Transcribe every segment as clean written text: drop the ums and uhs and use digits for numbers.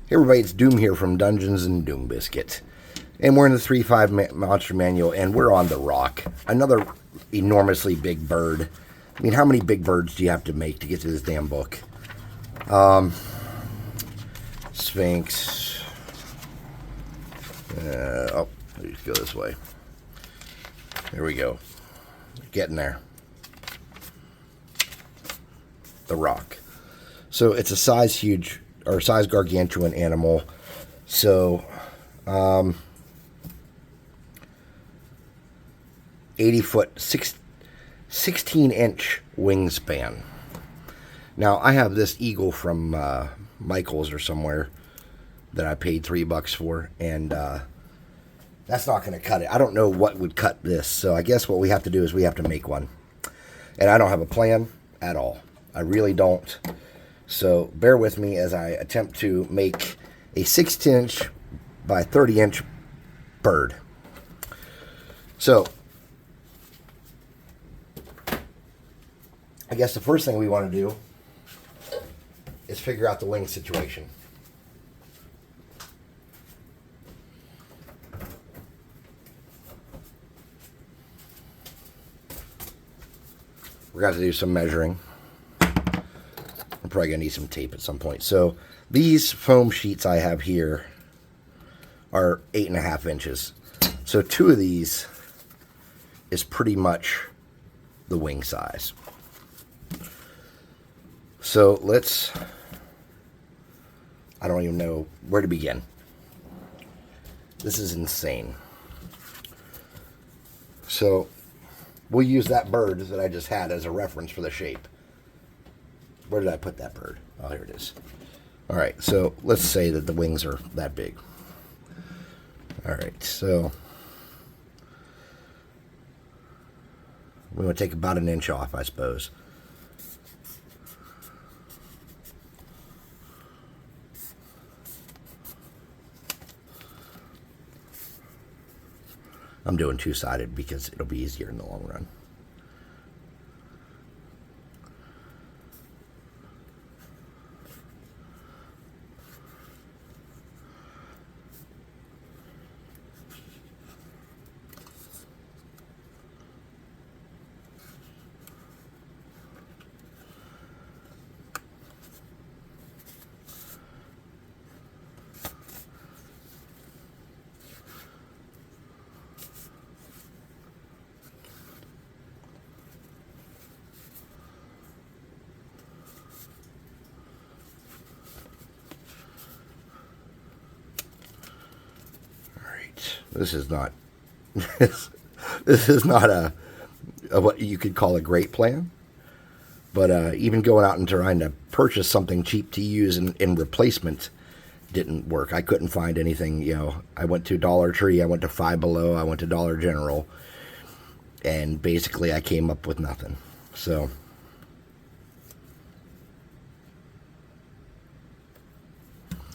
Hey everybody, it's Doom here from Dungeons and Doom Biscuit. And we're in the 3.5 Monster Manual, and we're on the Rock. Another enormously big bird. I mean, how many big birds do you have to make to get to this damn book? Sphinx. Let's go this way. There we go. Getting there. The Rock. So it's a size huge, or size gargantuan animal. So, 80 foot, 16 inch wingspan. Now, I have this eagle from Michael's or somewhere that I paid $3 for, and that's not going to cut it. I don't know what would cut this, so I guess what we have to do is we have to make one. And I don't have a plan at all. I really don't. So bear with me as I attempt to make a 6-inch by 30-inch bird. So I guess the first thing we want to do is figure out the wing situation. We're going to do some measuring. I'm probably going to need some tape at some point. So these foam sheets I have here are 8.5 inches. So 2 of these is pretty much the wing size. So I don't even know where to begin. This is insane. So we'll use that bird that I just had as a reference for the shape. Where did I put that bird? Oh, here it is. All right, so let's say that the wings are that big. All right, so we want to take about 1 inch off, I suppose. I'm doing two-sided because it'll be easier in the long run. This is not this is not a what you could call a great plan, but even going out and trying to purchase something cheap to use in replacement didn't work. I couldn't find anything. I went to Dollar Tree, I went to Five Below, I went to Dollar General, and basically I came up with nothing. So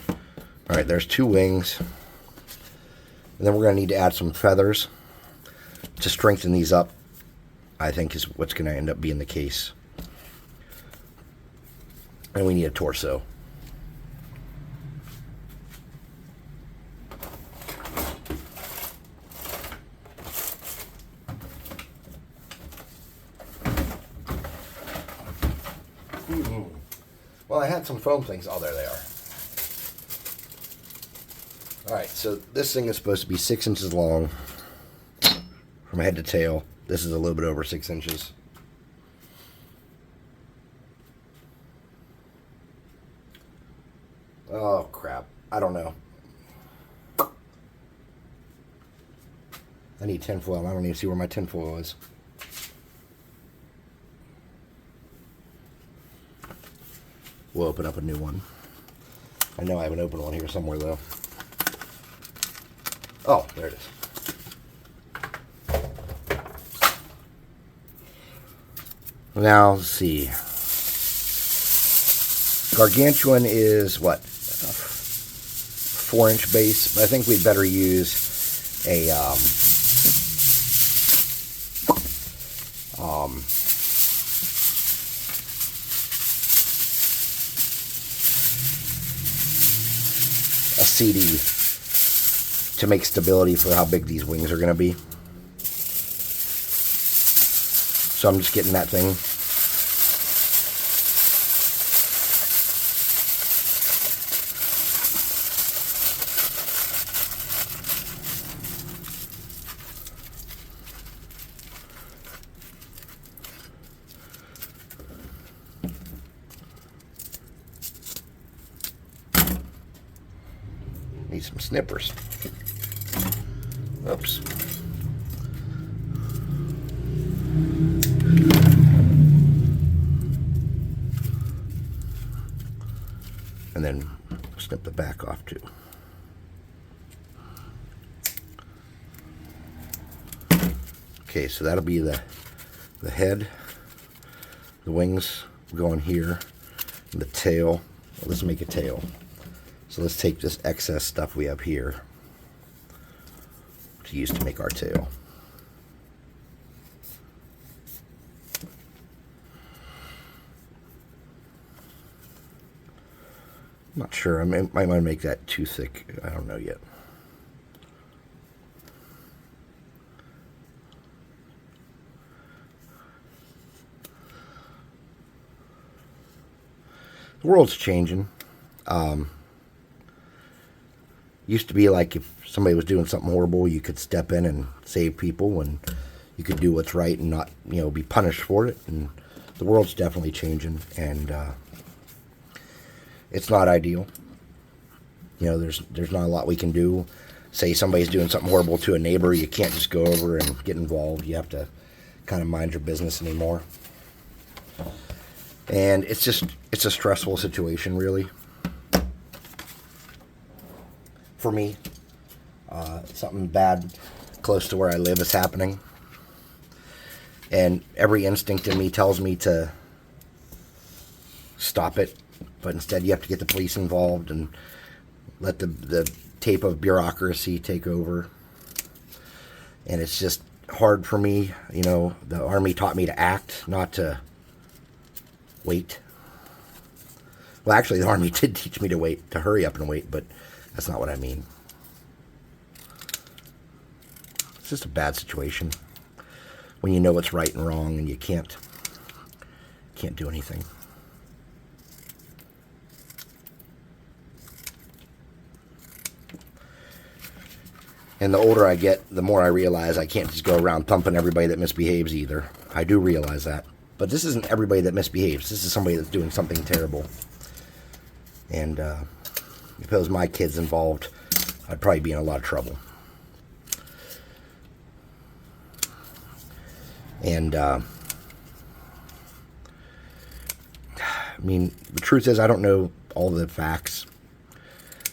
all right, there's 2 wings. And then we're going to need to add some feathers to strengthen these up, I think is what's going to end up being the case. And we need a torso. Well, I had some foam things. Oh, there they are. Alright, so this thing is supposed to be 6 inches long from head to tail. This is a little bit over 6 inches. Oh, crap. I don't know. I need tinfoil. I don't even see where my tinfoil is. We'll open up a new one. I know I have an open one here somewhere, though. Oh, there it is. Now, let's see. Gargantuan is what? 4-inch base. But I think we'd better use a a CD to make stability for how big these wings are going to be. So I'm just getting that thing. Need some snippers. Oops. And then snip the back off too. Okay, so that'll be the head. The wings go on here. And the tail. Well, let's make a tail. So let's take this excess stuff we have here to use to make our tail. I'm not sure. I might want to make that too thick. I don't know yet. The world's changing. Used to be like if somebody was doing something horrible, you could step in and save people, and you could do what's right and not, be punished for it. And the world's definitely changing, and it's not ideal. There's not a lot we can do. Say somebody's doing something horrible to a neighbor, you can't just go over and get involved. You have to kind of mind your business anymore. And it's a stressful situation, really. For me, something bad close to where I live is happening, and every instinct in me tells me to stop it, but instead you have to get the police involved and let the tape of bureaucracy take over. And it's just hard for me. The Army taught me to act, not to wait. Well, actually, the Army did teach me to hurry up and wait, but that's not what I mean. It's just a bad situation when you know what's right and wrong and you can't do anything. And the older I get, the more I realize I can't just go around thumping everybody that misbehaves either. I do realize that. But this isn't everybody that misbehaves. This is somebody that's doing something terrible. And if it was my kids involved, I'd probably be in a lot of trouble. And, the truth is I don't know all the facts.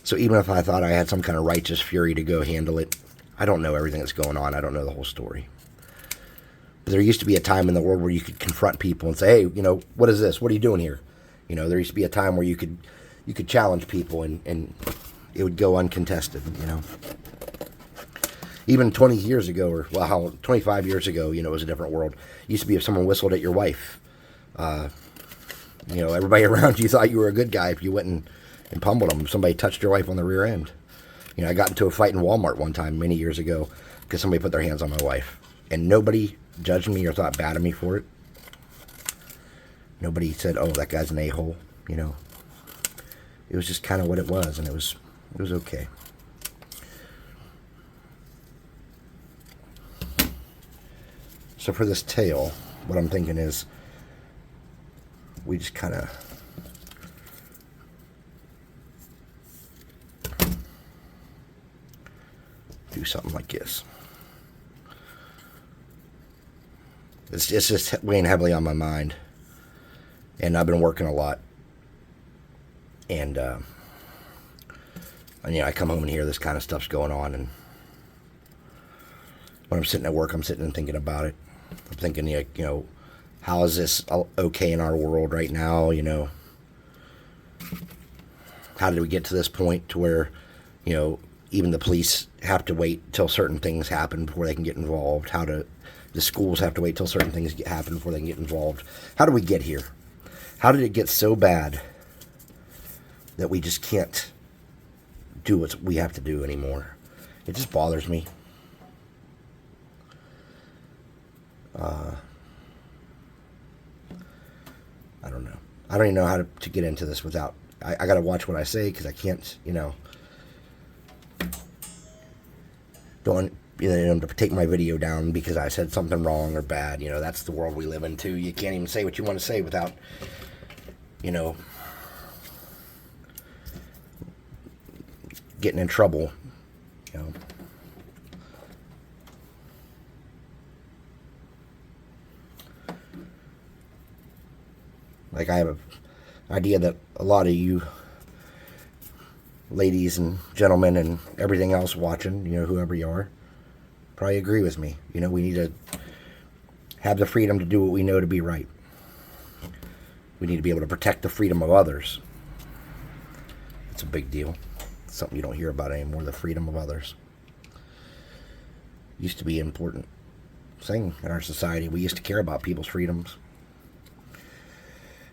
So even if I thought I had some kind of righteous fury to go handle it, I don't know everything that's going on. I don't know the whole story. But there used to be a time in the world where you could confront people and say, hey, what is this? What are you doing here? There used to be a time where you could challenge people and it would go uncontested, Even 20 years ago, 25 years ago, it was a different world. It used to be if someone whistled at your wife, everybody around you thought you were a good guy if you went and pummeled them. If somebody touched your wife on the rear end. I got into a fight in Walmart one time many years ago because somebody put their hands on my wife. And nobody judged me or thought bad of me for it. Nobody said, oh, that guy's an a-hole, It was just kind of what it was, and it was okay. So for this tail, what I'm thinking is we just kind of do something like this. It's just weighing heavily on my mind, and I've been working a lot. And I come home and hear this kind of stuff's going on, and when I'm sitting at work, I'm sitting and thinking about it. I'm thinking, how is this okay in our world right now? How did we get to this point to where, even the police have to wait till certain things happen before they can get involved? The schools have to wait till certain things happen before they can get involved? How do we get here? How did it get so bad that we just can't do what we have to do anymore. It just bothers me. I don't know. I don't even know how to get into this without... I got to watch what I say because I can't, don't want to take my video down because I said something wrong or bad. That's the world we live in, too. You can't even say what you want to say without, getting in trouble, Like, I have an idea that a lot of you ladies and gentlemen and everything else watching, whoever you are, probably agree with me. We need to have the freedom to do what we know to be right. We need to be able to protect the freedom of others. It's a big deal. It's something you don't hear about anymore, the freedom of others. Used to be an important thing in our society. We used to care about people's freedoms.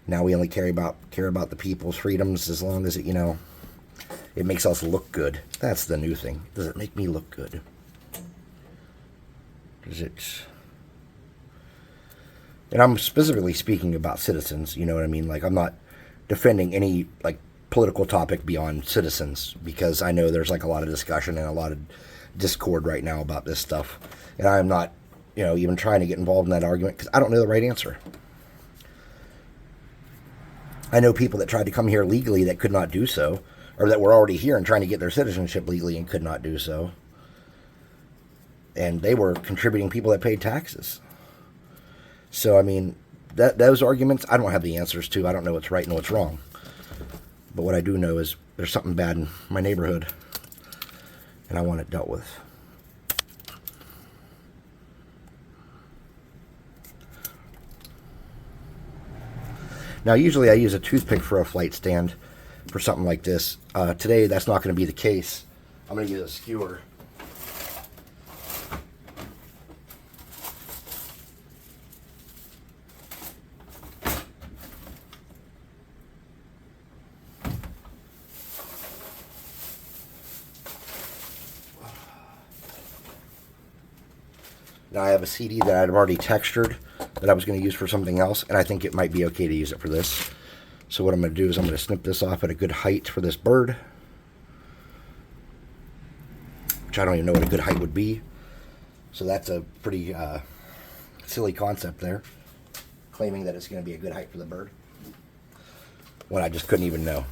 Now we only care about the people's freedoms as long as it makes us look good. That's the new thing. Does it make me look good? Does it? And I'm specifically speaking about citizens. You know what I mean? Like, I'm not defending any political topic beyond citizens because I know there's a lot of discussion and a lot of discord right now about this stuff, and I'm not even trying to get involved in that argument because I don't know the right answer. I know people that tried to come here legally that could not do so, or that were already here and trying to get their citizenship legally and could not do so. And they were contributing people that paid taxes. So, I mean, those arguments, I don't have the answers to. I don't know what's right and what's wrong. But what I do know is there's something bad in my neighborhood, and I want it dealt with. Now, usually I use a toothpick for a flight stand for something like this. Today, that's not going to be the case. I'm going to use a skewer. Now I have a CD that I've already textured that I was going to use for something else, and I think it might be okay to use it for this. So what I'm going to do is I'm going to snip this off at a good height for this bird, which I don't even know what a good height would be. So that's a pretty silly concept there, claiming that it's going to be a good height for the bird, when I just couldn't even know.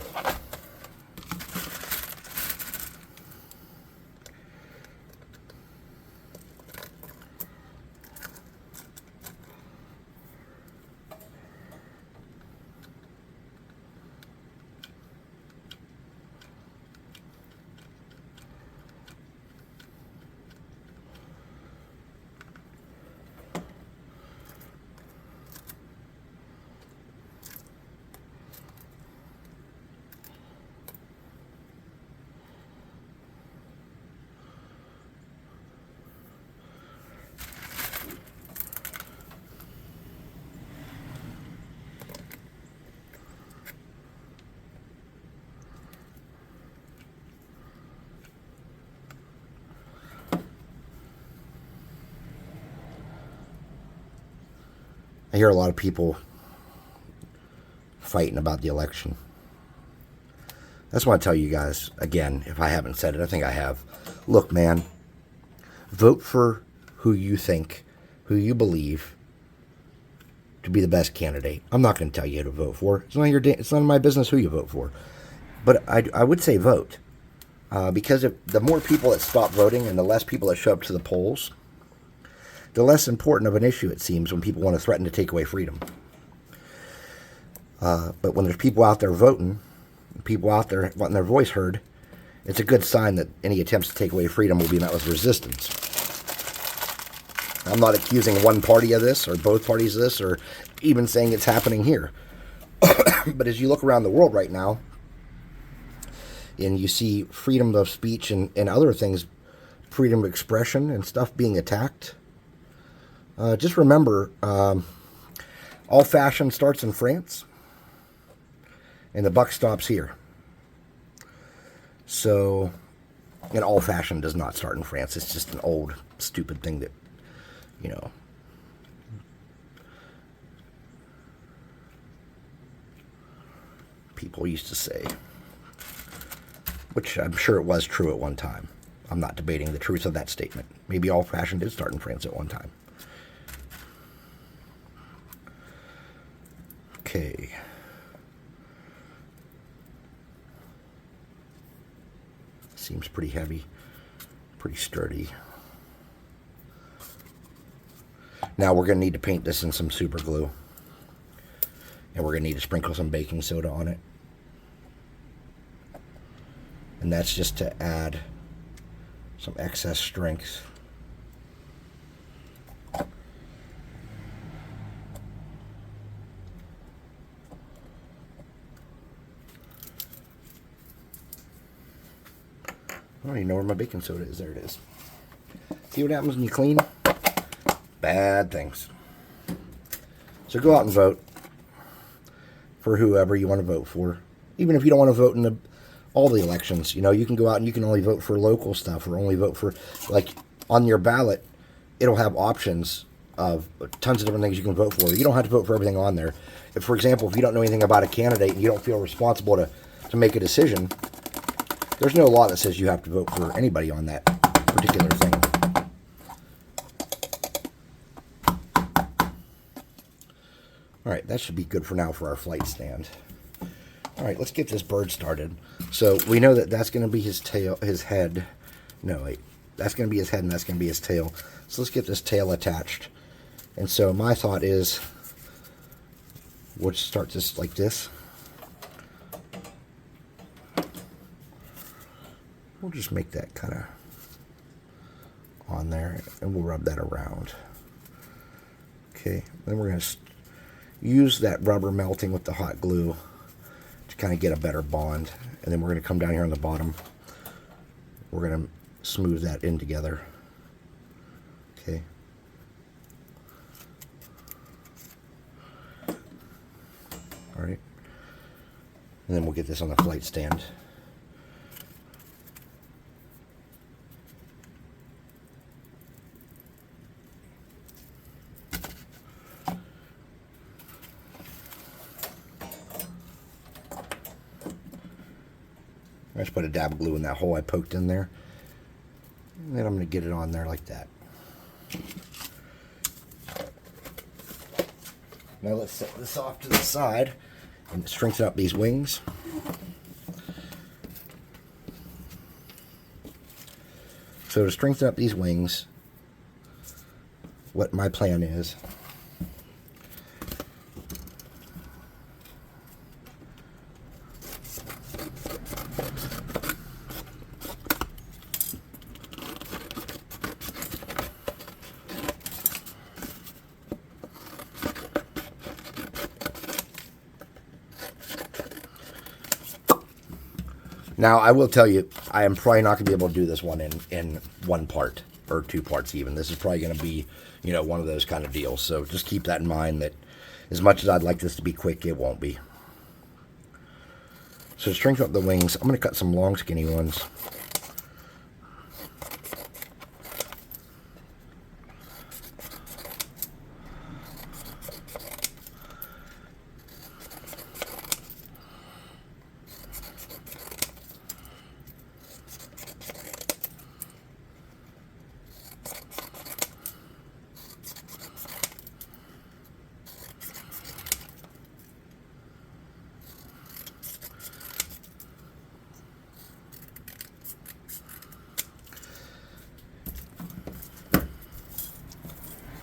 I hear a lot of people fighting about the election. I just want to tell you guys, again, if I haven't said it, I think I have. Look, man, vote for who you think, who you believe to be the best candidate. I'm not going to tell you who to vote for. It's none of my business who you vote for. But I would say vote. Because the more people that stop voting and the less people that show up to the polls, the less important of an issue it seems when people want to threaten to take away freedom. But when there's people out there voting, people out there wanting their voice heard, it's a good sign that any attempts to take away freedom will be met with resistance. I'm not accusing one party of this or both parties of this or even saying it's happening here. But as you look around the world right now and you see freedom of speech and other things, freedom of expression and stuff being attacked, just remember, all fashion starts in France, and the buck stops here. So an old-fashioned does not start in France. It's just an old, stupid thing that, you know, people used to say, which I'm sure it was true at one time. I'm not debating the truth of that statement. Maybe old-fashioned did start in France at one time. Okay. Seems pretty heavy, pretty sturdy. Now we're going to need to paint this in some super glue. And we're going to need to sprinkle some baking soda on it. And that's just to add some excess strength. I don't even know where my baking soda is. There it is. See what happens when you clean? Bad things. So go out and vote for whoever you want to vote for. Even if you don't want to vote in all the elections, you know, you can go out and you can only vote for local stuff or only vote for, like, on your ballot, it'll have options of tons of different things you can vote for. You don't have to vote for everything on there. If, for example, if you don't know anything about a candidate and you don't feel responsible to make a decision, there's no law that says you have to vote for anybody on that particular thing. All right, that should be good for now for our flight stand. All right, let's get this bird started. So we know that that's going to be his tail, his head. No, wait. That's going to be his head and that's going to be his tail. So let's get this tail attached. And so my thought is, we'll start this like this. We'll just make that kind of on there, and we'll rub that around. Okay, then we're going to use that rubber melting with the hot glue to kind of get a better bond. And then we're going to come down here on the bottom. We're going to smooth that in together. Okay. All right. And then we'll get this on the flight stand. I just put a dab of glue in that hole I poked in there. And then I'm going to get it on there like that. Now let's set this off to the side and strengthen up these wings. So to strengthen up these wings, what my plan is, now, I will tell you, I am probably not going to be able to do this one in one part, or two parts even. This is probably going to be, you know, one of those kind of deals. So just keep that in mind, that as much as I'd like this to be quick, it won't be. So to strengthen up the wings, I'm going to cut some long, skinny ones.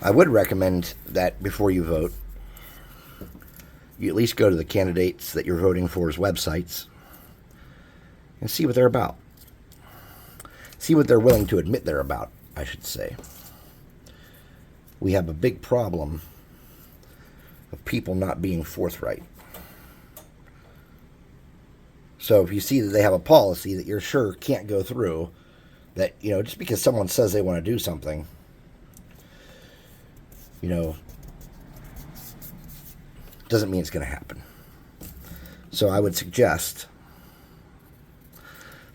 I would recommend that before you vote, you at least go to the candidates that you're voting for's websites and see what they're about. See what they're willing to admit they're about, I should say. We have a big problem of people not being forthright. So if you see that they have a policy that you're sure can't go through, that, you know, just because someone says they want to do something, you know, doesn't mean it's going to happen. So I would suggest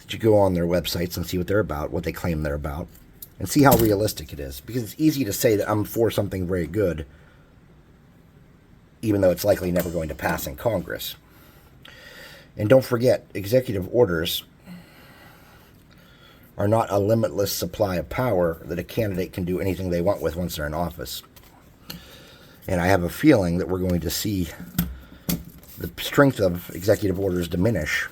that you go on their websites and see what they're about, what they claim they're about, and see how realistic it is. Because it's easy to say that I'm for something very good, even though it's likely never going to pass in Congress. And don't forget, executive orders are not a limitless supply of power that a candidate can do anything they want with once they're in office. And I have a feeling that we're going to see the strength of executive orders diminish.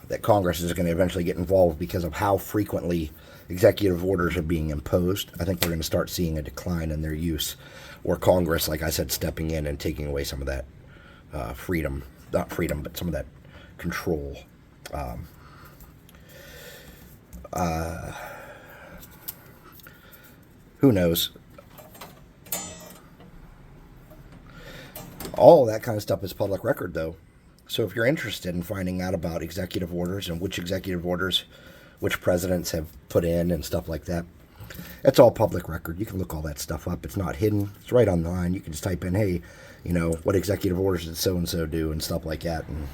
That Congress is going to eventually get involved because of how frequently executive orders are being imposed. I think we're going to start seeing a decline in their use, or Congress, like I said, stepping in and taking away some of that freedom, not freedom, but some of that control. Who knows? All of that kind of stuff is public record, though. So if you're interested in finding out about executive orders and which executive orders which presidents have put in and stuff like that, it's all public record. You can look all that stuff up. It's not hidden. It's right online. You can just type in, hey, what executive orders did so-and-so do and stuff like that, and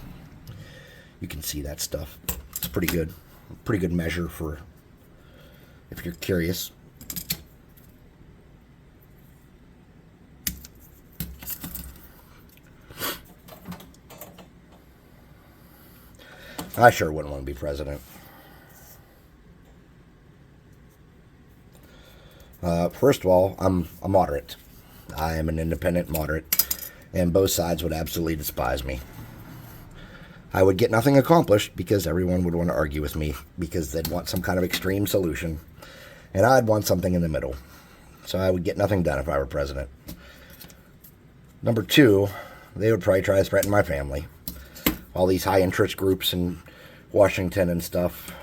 you can see that stuff. It's pretty good. Pretty good measure for if you're curious. I sure wouldn't want to be president. First of all, I'm a moderate. I am an independent moderate, and both sides would absolutely despise me. I would get nothing accomplished because everyone would want to argue with me because they'd want some kind of extreme solution, and I'd want something in the middle. So I would get nothing done if I were president. Number two, they would probably try to threaten my family. All these high interest groups in Washington and stuff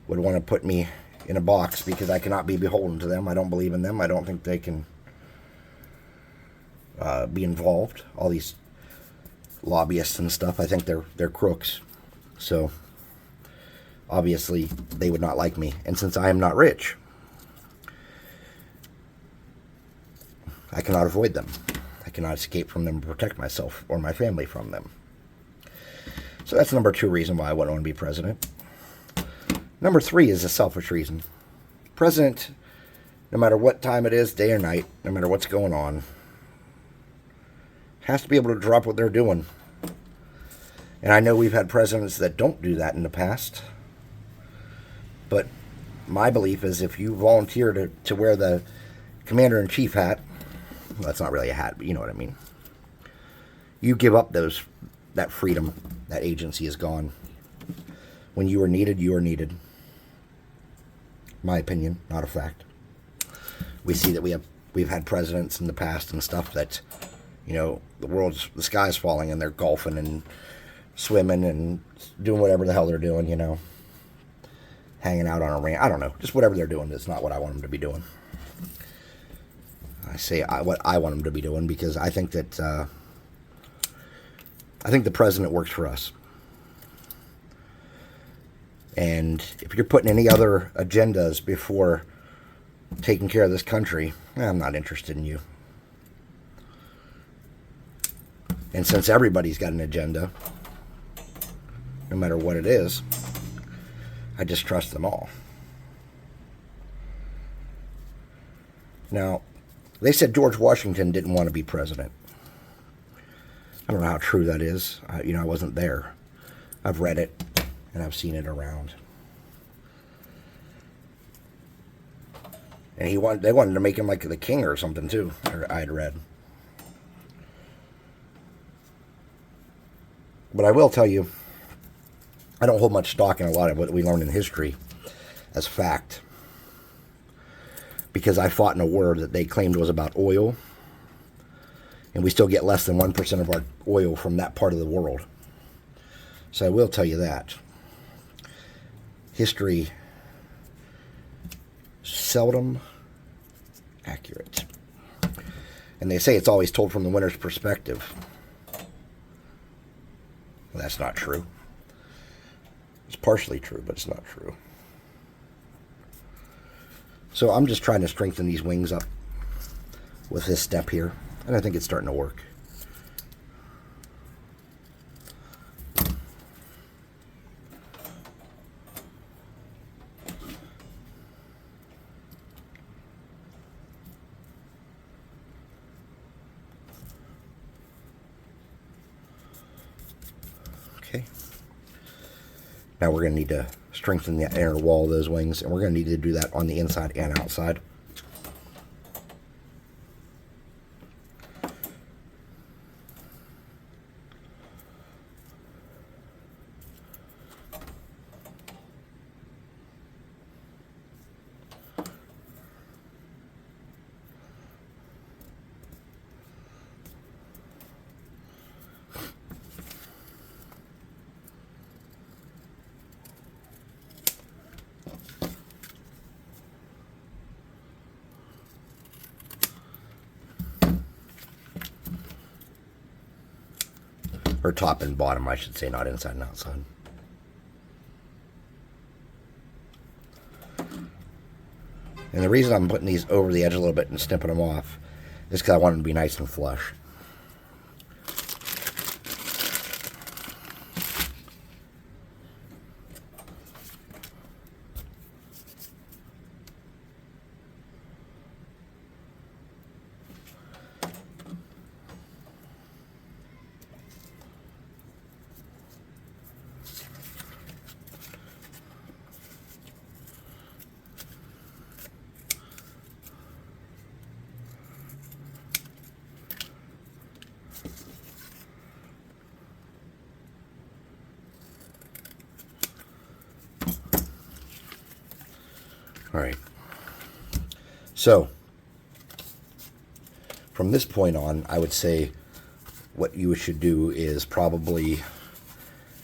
would want to put me in a box because I cannot be beholden to them. I don't believe in them. I don't think they can be involved. All these lobbyists and stuff, I think they're crooks. So obviously they would not like me. And since I am not rich, I cannot avoid them. I cannot escape from them and protect myself or my family from them. So that's number two reason why I wouldn't want to be president. Number three is a selfish reason. President, no matter what time it is, day or night, no matter what's going on, has to be able to drop what they're doing. And I know we've had presidents that don't do that in the past. But my belief is if you volunteer to wear the commander-in-chief hat, well, that's not really a hat, but you know what I mean. You give up that freedom. That agency is gone. When you are needed, you are needed. My opinion, not a fact. We see that we've had presidents in the past and stuff that, the sky's falling and they're golfing and swimming and doing whatever the hell they're doing, hanging out on a ranch. I don't know, just whatever they're doing. That's not what I want them to be doing. I say what I want them to be doing because I think that I think the president works for us. And if you're putting any other agendas before taking care of this country, I'm not interested in you. And since everybody's got an agenda, no matter what it is, I distrust them all. Now, they said George Washington didn't want to be president. I don't know how true that is. I wasn't there. I've read it, and I've seen it around. And they wanted to make him like the king or something, too, I had read. But I will tell you, I don't hold much stock in a lot of what we learn in history as fact. Because I fought in a war that they claimed was about oil. And we still get less than 1% of our oil from that part of the world. So I will tell you that. History seldom accurate. And they say it's always told from the winner's perspective. Well, that's not true. It's partially true, but it's not true. So I'm just trying to strengthen these wings up with this step here. And I think it's starting to work. Now we're going to need to strengthen the inner wall of those wings, and we're going to need to do that on the inside and outside. Or top and bottom, I should say, not inside and outside. And the reason I'm putting these over the edge a little bit and snipping them off is because I want them to be nice and flush. All right. So, from this point on, I would say what you should do is probably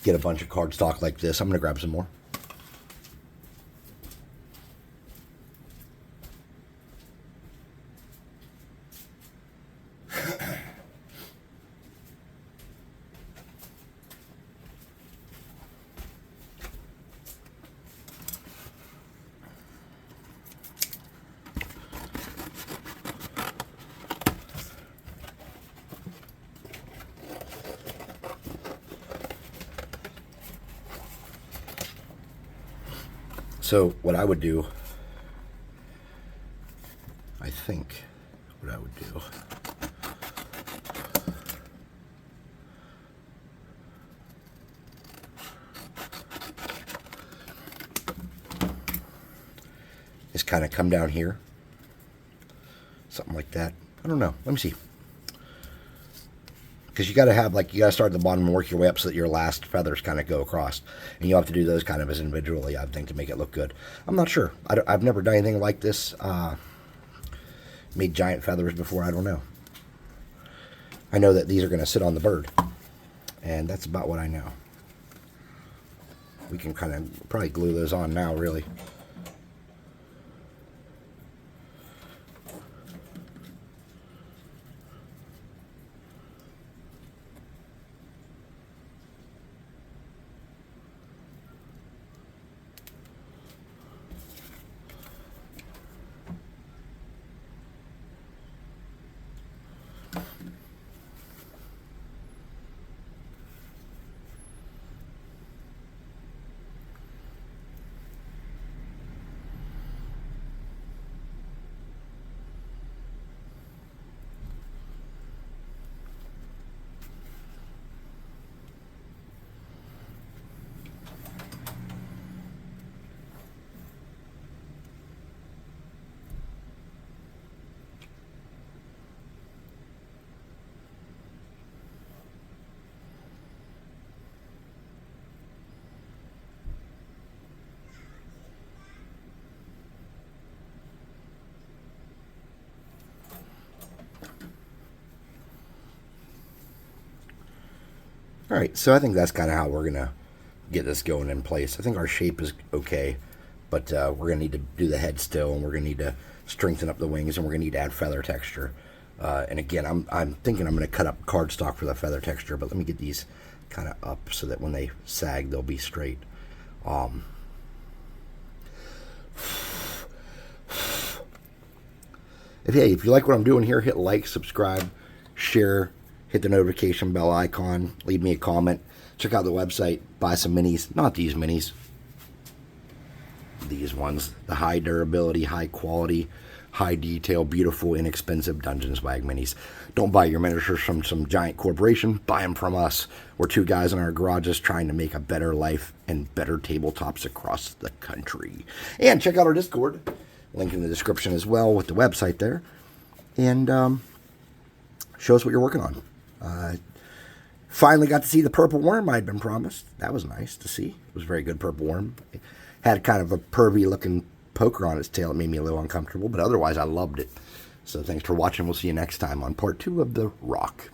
get a bunch of cardstock like this. I'm going to grab some more. So what I would do, I think what I would do, is kind of come down here, something like that. I don't know. Let me see. Because you got to have, like, you got to start at the bottom and work your way up so that your last feathers kind of go across. And you'll have to do those kind of as individually, I think, to make it look good. I'm not sure. I've never done anything like this. Made giant feathers before. I don't know. I know that these are going to sit on the bird. And that's about what I know. We can kind of probably glue those on now, really. All right, so I think that's kind of how we're going to get this going in place. I think our shape is okay, but we're going to need to do the head still, and we're going to need to strengthen up the wings, and we're going to need to add feather texture. And again, I'm thinking I'm going to cut up cardstock for the feather texture, but let me get these kind of up so that when they sag, they'll be straight. If you like what I'm doing here, hit like, subscribe, share, hit the notification bell icon, leave me a comment, check out the website, buy some minis, not these minis, these ones, the high durability, high quality high detail, beautiful, inexpensive Dungeons Swag minis. Don't buy your miniatures from some giant corporation. Buy them from us. We're two guys in our garages trying to make a better life and better tabletops across the country. And check out our Discord. Link in the description as well with the website there. And show us what you're working on. Finally got to see the purple worm I'd been promised. That was nice to see. It was a very good purple worm. It had kind of a pervy looking poker on its tail. It made me a little uncomfortable, but otherwise I loved it. So thanks for watching. We'll see you next time on part 2 of The Rock.